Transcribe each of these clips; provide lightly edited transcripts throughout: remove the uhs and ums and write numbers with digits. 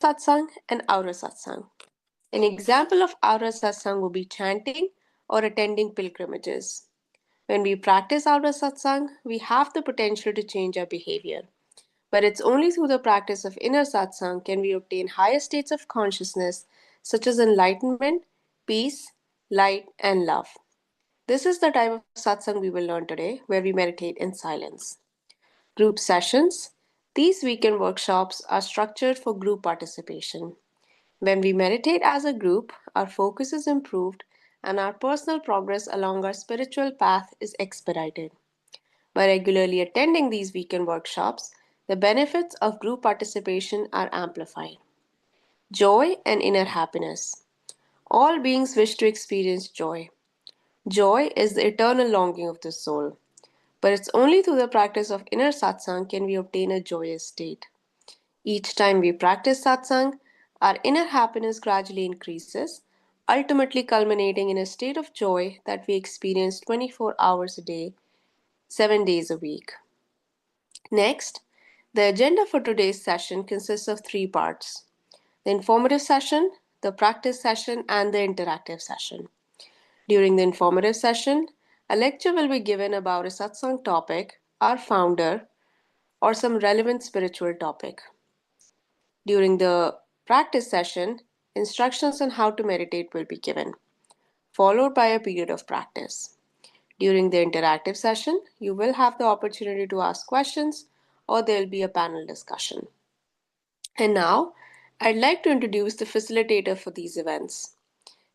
satsang and outer satsang. An example of outer satsang would be chanting or attending pilgrimages. When we practice outer satsang, we have the potential to change our behavior. But it's only through the practice of inner satsang can we obtain higher states of consciousness such as enlightenment, peace, light, and love. This is the type of satsang we will learn today, where we meditate in silence. Group sessions. These weekend workshops are structured for group participation. When we meditate as a group, our focus is improved and our personal progress along our spiritual path is expedited. By regularly attending these weekend workshops, the benefits of group participation are amplified. Joy and inner happiness. All beings wish to experience joy. Joy is the eternal longing of the soul. But it's only through the practice of inner satsang can we obtain a joyous state. Each time we practice satsang, our inner happiness gradually increases, ultimately culminating in a state of joy that we experience 24 hours a day, 7 days a week. Next, the agenda for today's session consists of three parts: the informative session, the practice session, and the interactive session. During the informative session, a lecture will be given about a satsang topic, our founder, or some relevant spiritual topic. During the practice session, instructions on how to meditate will be given, followed by a period of practice. During the interactive session, you will have the opportunity to ask questions or there will be a panel discussion. And now, I'd like to introduce the facilitator for these events.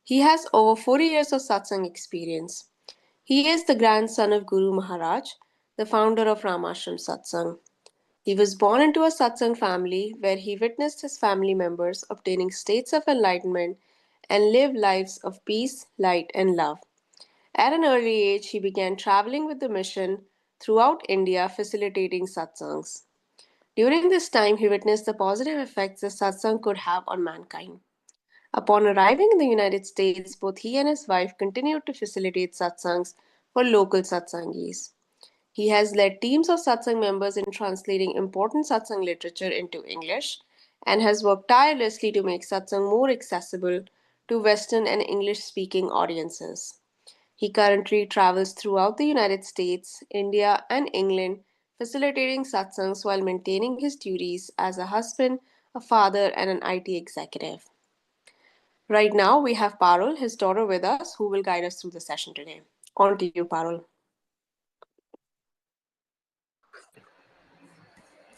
He has over 40 years of satsang experience. He is the grandson of Guru Maharaj, the founder of Ramashram Satsang. He was born into a satsang family where he witnessed his family members obtaining states of enlightenment and live lives of peace, light, and love. At an early age, he began traveling with the mission throughout India, facilitating satsangs. During this time, he witnessed the positive effects the satsang could have on mankind. Upon arriving in the United States, both he and his wife continued to facilitate satsangs for local satsangis. He has led teams of satsang members in translating important satsang literature into English and has worked tirelessly to make satsang more accessible to Western and English speaking audiences. He currently travels throughout the United States, India, and England, facilitating satsangs while maintaining his duties as a husband, a father, and an IT executive. Right now, we have Parul, his daughter, with us, who will guide us through the session today. On to you, Parul.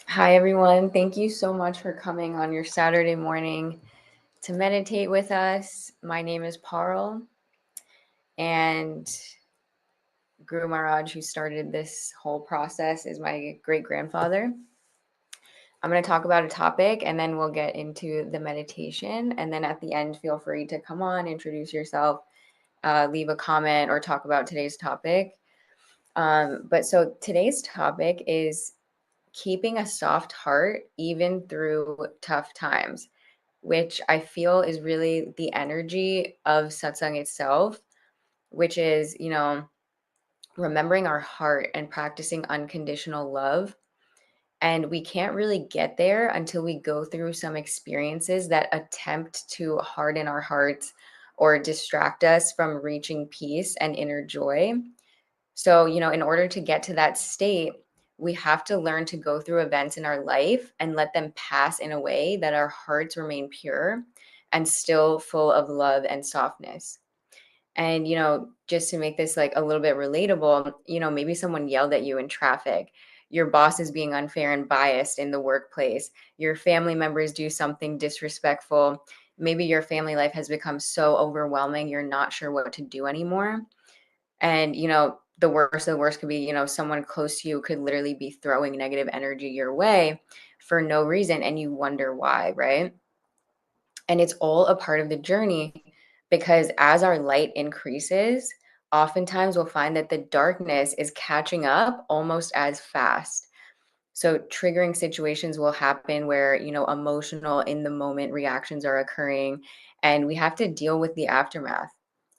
Hi, everyone. Thank you so much for coming on your Saturday morning to meditate with us. My name is Parul, and Guru Maharaj, who started this whole process, is my great-grandfather. I'm going to talk about a topic, and then we'll get into the meditation. And then at the end, feel free to come on, introduce yourself, leave a comment, or talk about today's topic. So today's topic is keeping a soft heart even through tough times, which I feel is really the energy of satsang itself, which is, remembering our heart and practicing unconditional love. And we can't really get there until we go through some experiences that attempt to harden our hearts or distract us from reaching peace and inner joy. So, in order to get to that state, we have to learn to go through events in our life and let them pass in a way that our hearts remain pure and still full of love and softness. And, just to make this like a little bit relatable, maybe someone yelled at you in traffic. Your boss is being unfair and biased in the workplace. Your family members do something disrespectful. Maybe your family life has become so overwhelming, you're not sure what to do anymore. And, the worst of the worst could be, someone close to you could literally be throwing negative energy your way for no reason. And you wonder why, right? And it's all a part of the journey, because as our light increases, oftentimes we'll find that the darkness is catching up almost as fast. So triggering situations will happen where, emotional in the moment reactions are occurring, and we have to deal with the aftermath.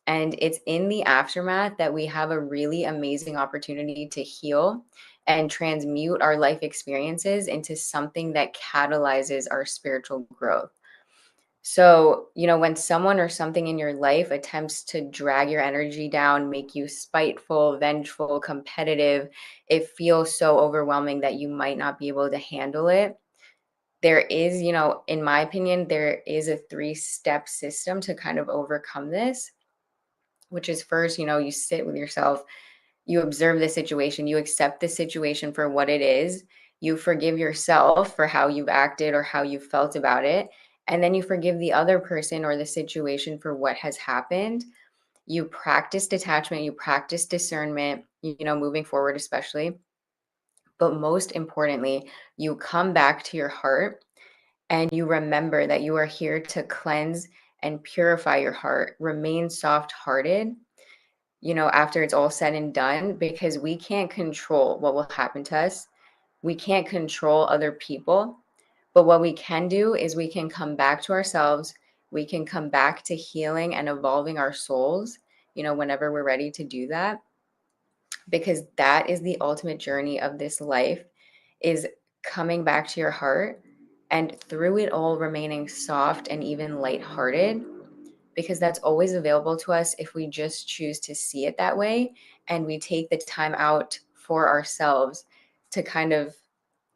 And it's in the aftermath that we have a really amazing opportunity to heal and transmute our life experiences into something that catalyzes our spiritual growth. So, when someone or something in your life attempts to drag your energy down, make you spiteful, vengeful, competitive, it feels so overwhelming that you might not be able to handle it. There is, in my opinion, there is a 3-step system to kind of overcome this, which is first, you sit with yourself, you observe the situation, you accept the situation for what it is, you forgive yourself for how you've acted or how you felt about it, and then you forgive the other person or the situation for what has happened. You practice detachment, you practice discernment, moving forward, especially. But most importantly, you come back to your heart and you remember that you are here to cleanse and purify your heart. Remain soft hearted, after it's all said and done, because we can't control what will happen to us. We can't control other people. But what we can do is we can come back to ourselves. We can come back to healing and evolving our souls, whenever we're ready to do that, because that is the ultimate journey of this life, is coming back to your heart and through it all remaining soft and even lighthearted, because that's always available to us if we just choose to see it that way and we take the time out for ourselves to kind of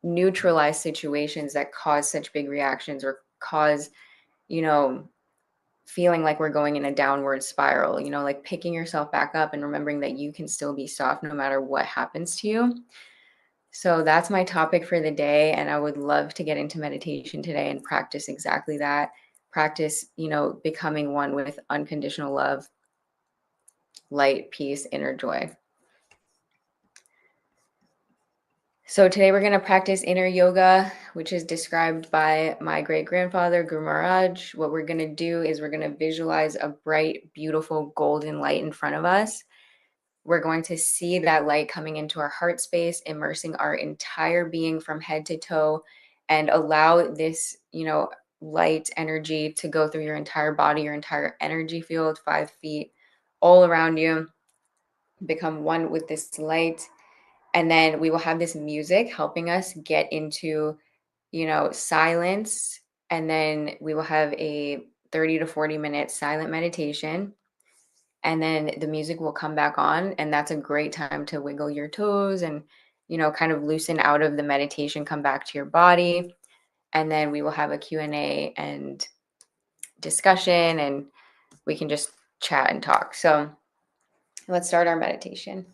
neutralize situations that cause such big reactions or cause, you know, feeling like we're going in a downward spiral, like picking yourself back up and remembering that you can still be soft no matter what happens to you. So that's my topic for the day. And I would love to get into meditation today and practice exactly that. Practice, becoming one with unconditional love, light, peace, inner joy. So today we're going to practice inner yoga, which is described by my great grandfather, Guru Maharaj. What we're going to do is we're going to visualize a bright, beautiful golden light in front of us. We're going to see that light coming into our heart space, immersing our entire being from head to toe, and allow this, light energy to go through your entire body, your entire energy field, 5 feet all around you. Become one with this light. And then we will have this music helping us get into, silence. And then we will have a 30 to 40-minute silent meditation. And then the music will come back on. And that's a great time to wiggle your toes and, kind of loosen out of the meditation, come back to your body. And then we will have a Q&A and discussion, and we can just chat and talk. So let's start our meditation.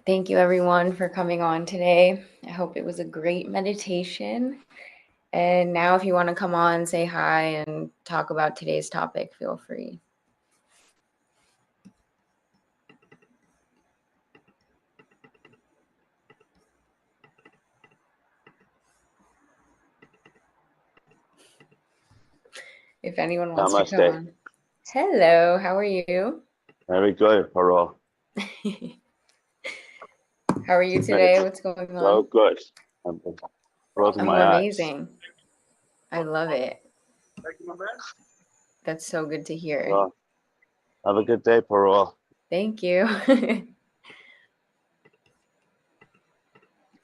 Thank you, everyone, for coming on today. I hope it was a great meditation. And now, if you want to come on, say hi, and talk about today's topic, feel free. If anyone wants to come Namaste. on. Hello, how are you? Very good, Parul. How are you today? What's going So on? good. I'm closing Oh, my eyes. amazing. I love it. That's so good to hear. Well, have a good day, Parul. Thank you.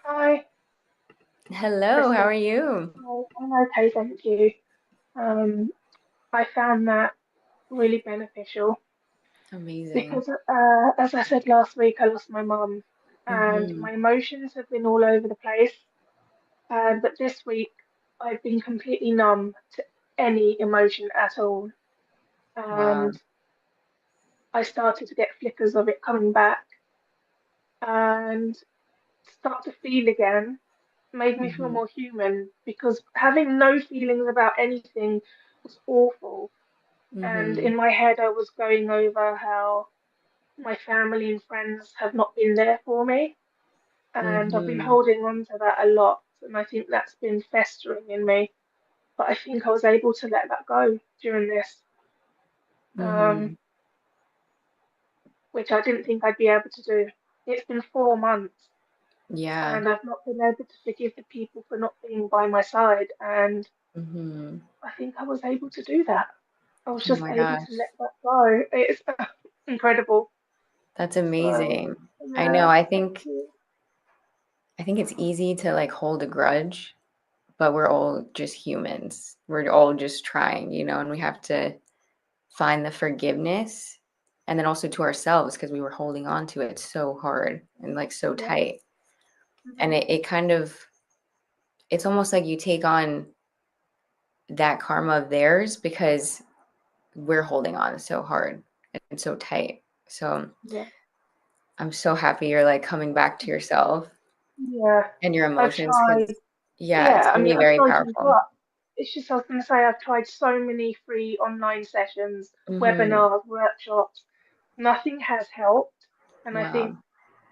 Hi, Hello, how Crystal. are you? Hi, I'm okay, thank you. Um, I found that really beneficial Amazing. because, as I said last week, I lost my mum, and Mm-hmm. my emotions have been all over the place. But this week, I've been completely numb to any emotion at all, Wow. and I started to get flickers of it coming back, and start to feel again made me feel Mm-hmm. more human because having no feelings about anything was awful. And Mm-hmm. in my head, I was going over how my family and friends have not been there for me. And I've been Mm-hmm. holding on to that a lot. And I think that's been festering in me. But I think I was able to let that go during this, Mm-hmm. um, which I didn't think I'd be able to do. It's been 4 months Yeah. and I've not been able to forgive the people for not being by my side. And Mm-hmm. I think I was able to do that. I was Oh just my able gosh. to let that go. It's incredible. That's So, amazing. I know. yeah, I thank think you. I think it's easy to like hold a grudge, but we're all just humans. We're all just trying, and we have to find the forgiveness and then also to ourselves because we were holding on to it so hard and like so Yeah. tight. And Mhm. it kind of it's almost like you take on that karma of theirs because we're holding on so hard and so tight. So Yeah. I'm so happy you're like coming back to yourself Yeah. and your I've emotions because tried. yeah, it's Yeah. I gonna mean, be I'm very sorry to powerful. interrupt. It's just I was going to say I've tried so many free online sessions, Mm-hmm. webinars, workshops. Nothing has helped, and I think Wow.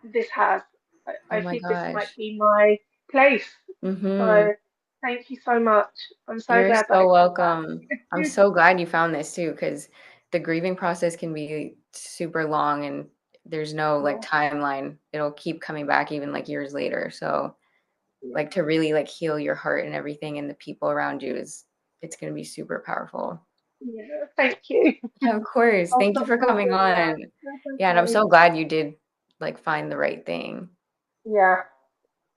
this has. Oh I my think this might gosh. be my place. Mm-hmm. So thank you so much. I'm so You're glad that so it's come back. welcome. I'm so glad you found this too, because the grieving process can be super long and there's no like Yeah. timeline. It'll keep coming back even like years later. So Yeah. like to really like heal your heart and everything and the people around you is it's gonna be super powerful. Yeah. Thank you. Yeah, of course. I'll Thank you stop for coming talking now. on. That's Yeah, and I'm okay. so glad you did like find the right thing. Yeah,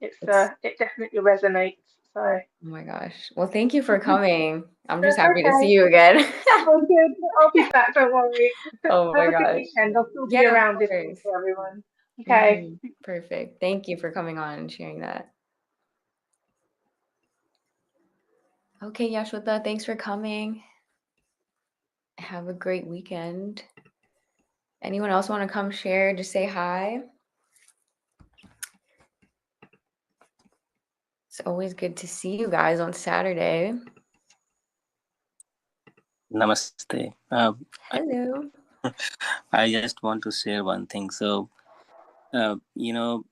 It's it definitely resonates. So oh my gosh. Well, thank you for coming. I'm just that's happy to see okay. you again. Oh, good. I'll be back. Don't worry. Oh Have my a good gosh. weekend. I'll still be Yeah, of around this week course. for everyone. Okay. Hmm. Perfect. Thank you for coming on and sharing that. Okay, Yashwata, thanks for coming. Have a great weekend. Anyone else want to come share? Just say hi. It's always good to see you guys on Saturday. Namaste. Hello. I just want to share one thing. So, you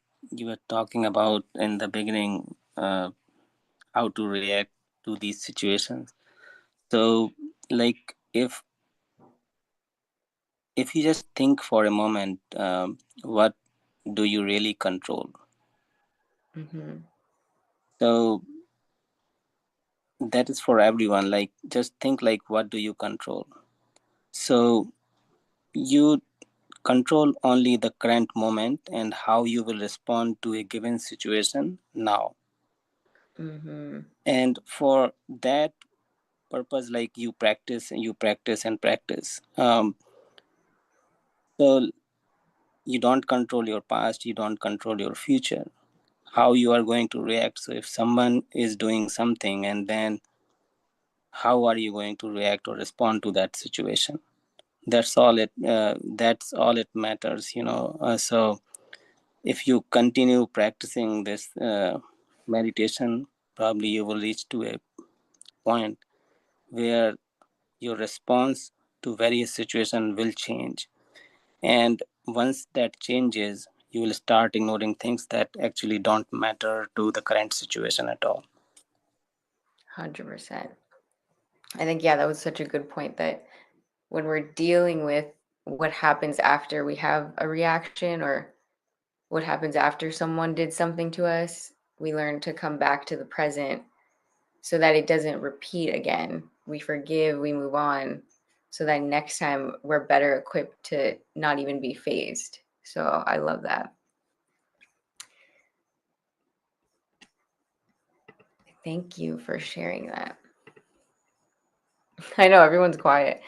were talking about in the beginning how to react to these situations. So, like if you just think for a moment, what do you really control? Mm-hmm. So that is for everyone. Like just think like what do you control? So you control only the current moment and how you will respond to a given situation now. Mm-hmm. And for that purpose, like you practice and you practice and practice. So you don't control your past, you don't control your future, how you are going to react. So if someone is doing something, and then how are you going to react or respond to that situation? That's all it matters. So if you continue practicing this meditation, probably you will reach to a point where your response to various situations will change. And once that changes, you will start ignoring things that actually don't matter to the current situation at all. 100%. I think, yeah, that was such a good point, that when we're dealing with what happens after we have a reaction, or what happens after someone did something to us, we learn to come back to the present so that it doesn't repeat again. We forgive, we move on, so that next time we're better equipped to not even be phased. So I love that. Thank you for sharing that. I know everyone's quiet.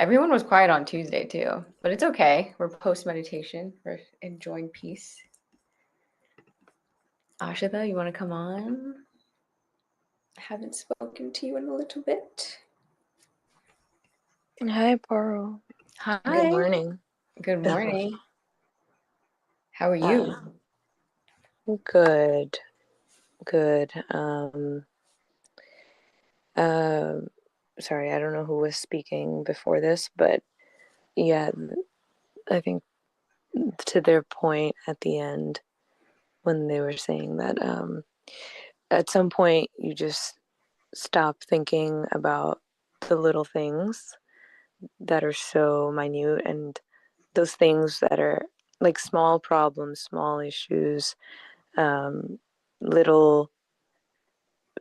Everyone was quiet on Tuesday too, but it's okay. We're post meditation. We're enjoying peace. Ashita, you want to come on? I haven't spoken to you in a little bit. Hi, Paro. Hi. Good morning. Good morning. How are you? Good. Good. Sorry, I don't know who was speaking before this, but yeah, I think to their point at the end when they were saying that at some point you just stop thinking about the little things that are so minute, and those things that are like small problems, small issues, little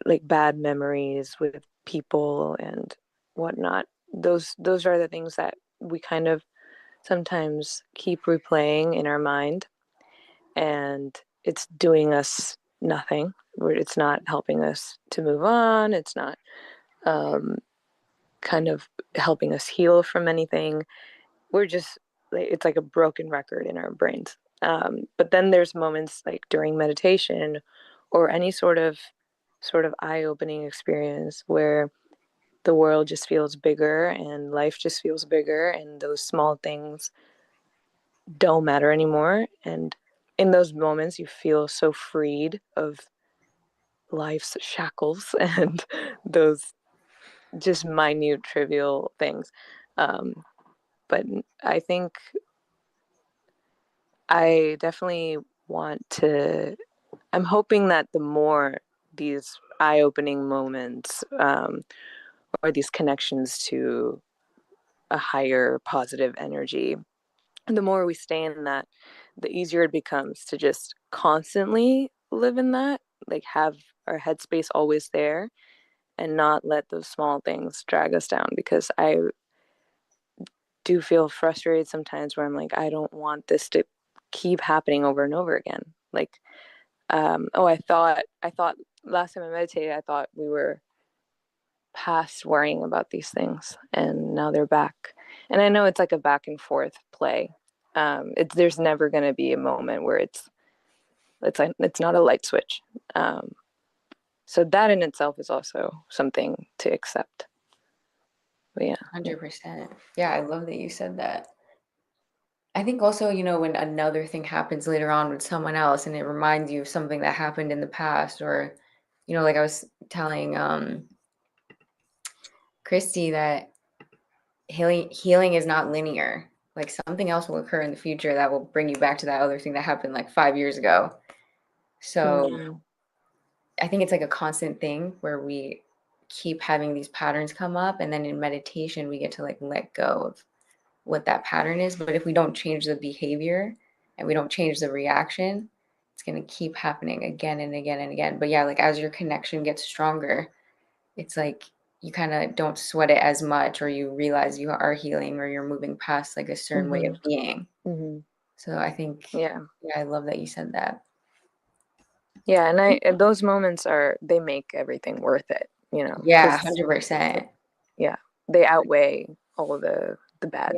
like bad memories with people and whatnot. Those are the things that we kind of sometimes keep replaying in our mind, and it's doing us nothing. It's not helping us to move on. It's not kind of helping us heal from anything. We're just, it's like a broken record in our brains. But then there's moments like during meditation or any sort of eye-opening experience where the world just feels bigger and life just feels bigger, and those small things don't matter anymore. And in those moments you feel so freed of life's shackles and those just minute trivial things. But I think I definitely want to, I'm hoping that the more these eye-opening moments, or these connections to a higher positive energy, the more we stay in that, the easier it becomes to just constantly live in that, like have our headspace always there and not let those small things drag us down. Because I do feel frustrated sometimes where I'm like, I don't want this to keep happening over and over again. Like, I thought last time I meditated, I thought we were past worrying about these things, and now they're back. And I know it's like a back and forth play. There's never going to be a moment where it's not a light switch. So that in itself is also something to accept. But yeah. 100%. Yeah, I love that you said that. I think also, when another thing happens later on with someone else and it reminds you of something that happened in the past, or, like I was telling Christy, that healing is not linear. Like something else will occur in the future that will bring you back to that other thing that happened like 5 years ago. So I think it's like a constant thing where we keep having these patterns come up, and then in meditation we get to like let go of what that pattern is. But if we don't change the behavior and we don't change the reaction, it's going to keep happening again and again and again. But yeah, like as your connection gets stronger, it's like you kind of don't sweat it as much, or you realize you are healing, or you're moving past like a certain way of being. So I think, yeah, I love that you said that. Yeah, and those moments they make everything worth it, Yeah, 100%. Yeah, they outweigh all of the bad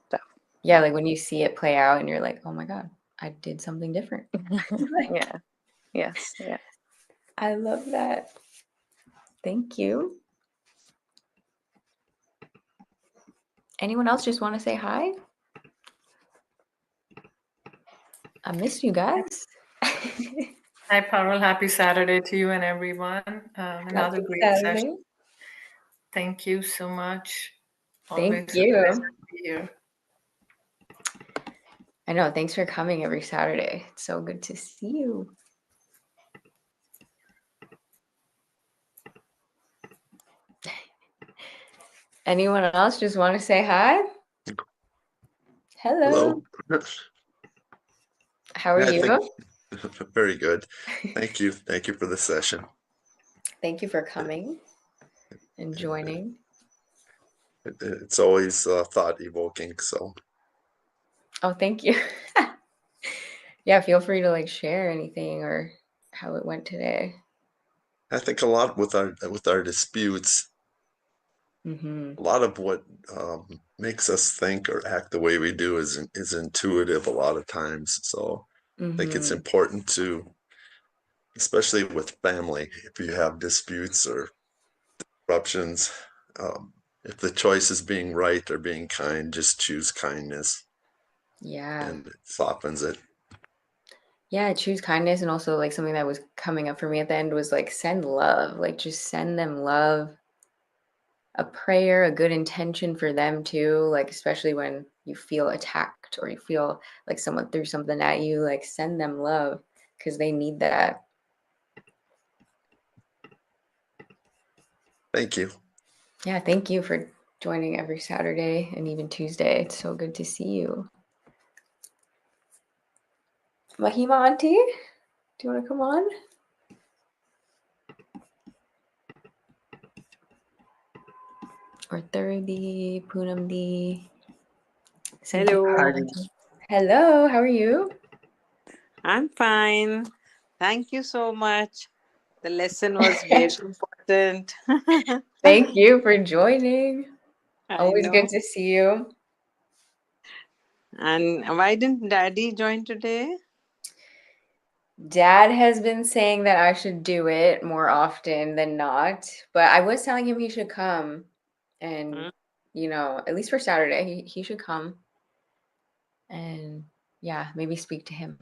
stuff. Yeah, like when you see it play out and you're like, oh my God, I did something different. Yeah. Yes. Yeah. I love that. Thank you. Anyone else just want to say hi? I missed you guys. Hi, Parul. Happy Saturday to you and everyone. Another Happy great Saturday. session. Thank you so much. Thank Always a you. pleasure to be here. I know. Thanks for coming every Saturday. It's so good to see you. Anyone else just want to say hi? Hello. Hello. How are Yeah, I you? think very good. Thank you. Thank you for the session. Thank you for coming and joining. It's always thought evoking. So Oh, thank you. Yeah, feel free to like share anything or how it went today. I think a lot with our disputes, Mm-hmm. a lot of what makes us think or act the way we do is intuitive a lot of times. So I think it's Mm-hmm. important to, especially with family, if you have disputes or disruptions, if the choice is being right or being kind, just choose kindness. Yeah. And it softens it. Yeah, choose kindness. And also like something that was coming up for me at the end was like send love. Like just send them love. A prayer, a good intention for them too. Like especially when you feel attacked or you feel like someone threw something at you, like send them love because they need that. Thank you. Yeah, thank you for joining every Saturday and even Tuesday. It's so good to see you. Mahima Auntie, do you want to come on? Or Thirdy, Poonamdi. Hello. Hello, how are you? I'm fine. Thank you so much. The lesson was very important. Thank you for joining. I Always know. good to see you. And why didn't Daddy join today? Dad has been saying that I should do it more often than not, but I was telling him he should come and, you know, at least for Saturday, he should come and, yeah, maybe speak to him,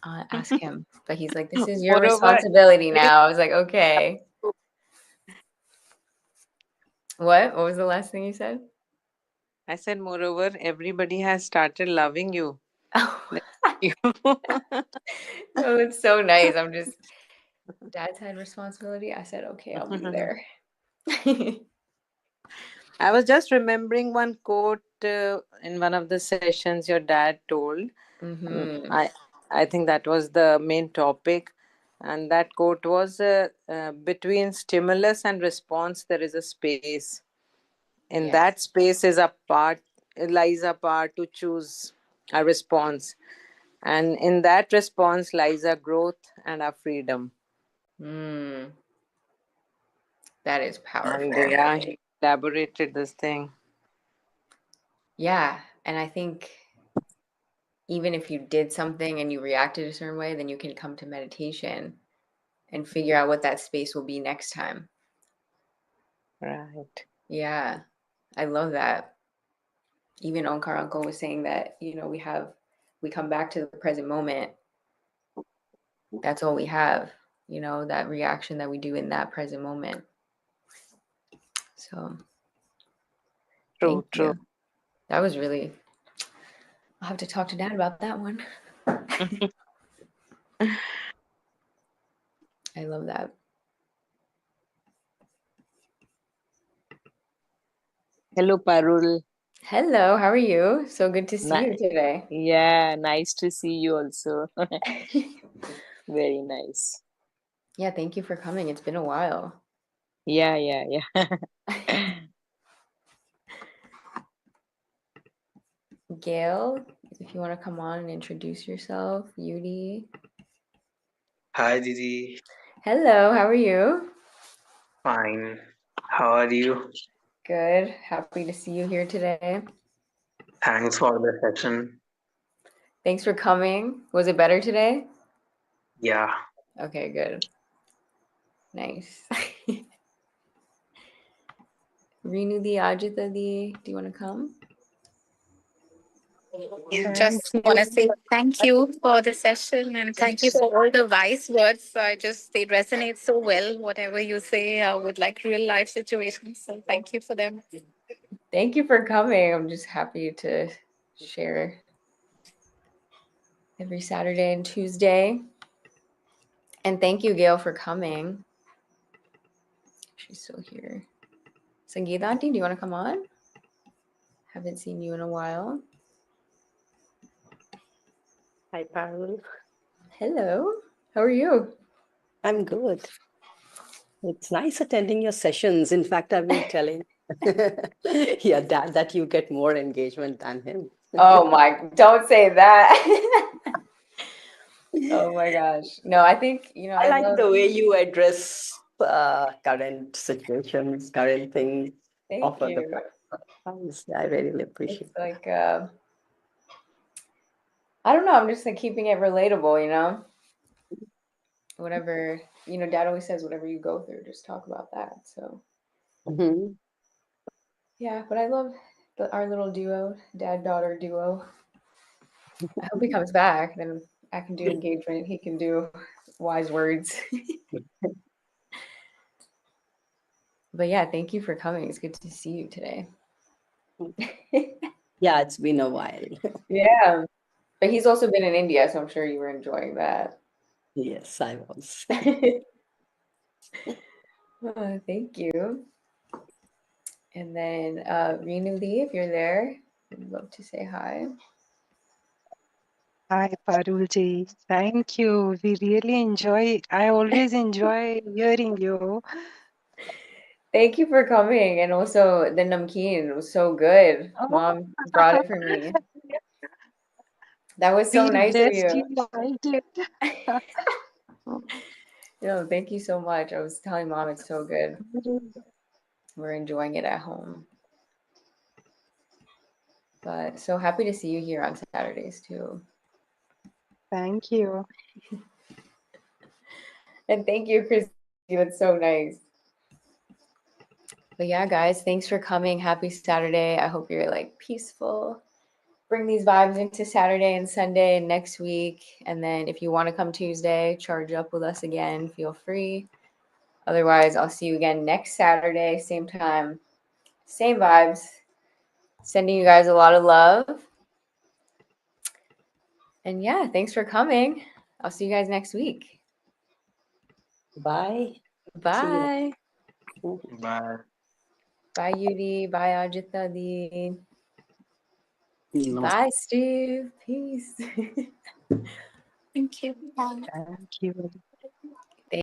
ask him. But he's like, this is your Moreover, responsibility now. I was like, okay. What? What was the last thing you said? I said, moreover, everybody has started loving you. Oh, You. oh, it's so nice. I'm just, Dad's had responsibility. I said, okay, I'll be there. I was just remembering one quote in one of the sessions your dad told. Mm-hmm. I think that was the main topic, and that quote was between stimulus and response there is a space. In Yes. that space is a part lies a part to choose a response, and in that response lies a growth and a freedom. Mm, that is And powerful. yeah, he elaborated this thing. Yeah, and I think even if you did something and you reacted a certain way, then you can come to meditation and figure out what that space will be next time. Right. Yeah, I love that. Even Onkar Uncle was saying that, you know, we come back to the present moment. That's all we have, you know, that reaction that we do in that present moment. So, True, thank true. you. That was really, I'll have to talk to Dad about that one. I love that. Hello, Parul. Hello, how are you? So good to see you today. Yeah, nice to see you also. Very nice. Yeah, thank you for coming. It's been a while. Yeah. Gail, if you want to come on and introduce yourself, Yudi. Hi, Didi. Hello, how are you? Fine. How are you? Good. Happy to see you here today. Thanks for the session. Thanks for coming. Was it better today? Yeah. Okay, good. Nice. Renu di Ajita di, do you want to come? Just want to say thank you for the session and thank you for all the wise words. They resonate so well. Whatever you say with like real life situations. So thank you for them. Thank you for coming. I'm just happy to share every Saturday and Tuesday. And thank you, Gail, for coming. She's still here. Sangeeta Auntie, do you want to come on? Haven't seen you in a while. Hi, Parul. Hello. How are you? I'm good. It's nice attending your sessions. In fact, I've been telling Dad that you get more engagement than him. Oh my, don't say that. Oh my gosh. No, I think, I like the way you address current situations, current things. Thank you. I really appreciate it. It's like, I don't know. I'm just like keeping it relatable, Whatever, Dad always says, whatever you go through, just talk about that. So, yeah, but I love our little duo, dad-daughter duo. I hope he comes back. Then I can do engagement. He can do wise words. But yeah, thank you for coming. It's good to see you today. Yeah, it's been a while. Yeah. But he's also been in India, so I'm sure you were enjoying that. Yes, I was. Thank you. And then Reenu Lee, if you're there, I'd love to say hi. Hi, Parulji. Thank you. I always enjoy hearing you. Thank you for coming. And also the namkeen was so good. Mom brought it for me. That was so nice of you. Thank you so much. I was telling Mom it's so good. We're enjoying it at home. But so happy to see you here on Saturdays too. Thank you. And thank you, Christy. That's so nice. But yeah, guys, thanks for coming. Happy Saturday. I hope you're like peaceful. Bring these vibes into Saturday and Sunday next week. And then if you want to come Tuesday, charge up with us again. Feel free. Otherwise, I'll see you again next Saturday, same time, same vibes. Sending you guys a lot of love. And yeah, thanks for coming. I'll see you guys next week. Bye. Bye. Bye. Bye, Yudi. Bye, Ajita Di. No. Bye, Steve. Peace. Thank you. Bye. Thank you.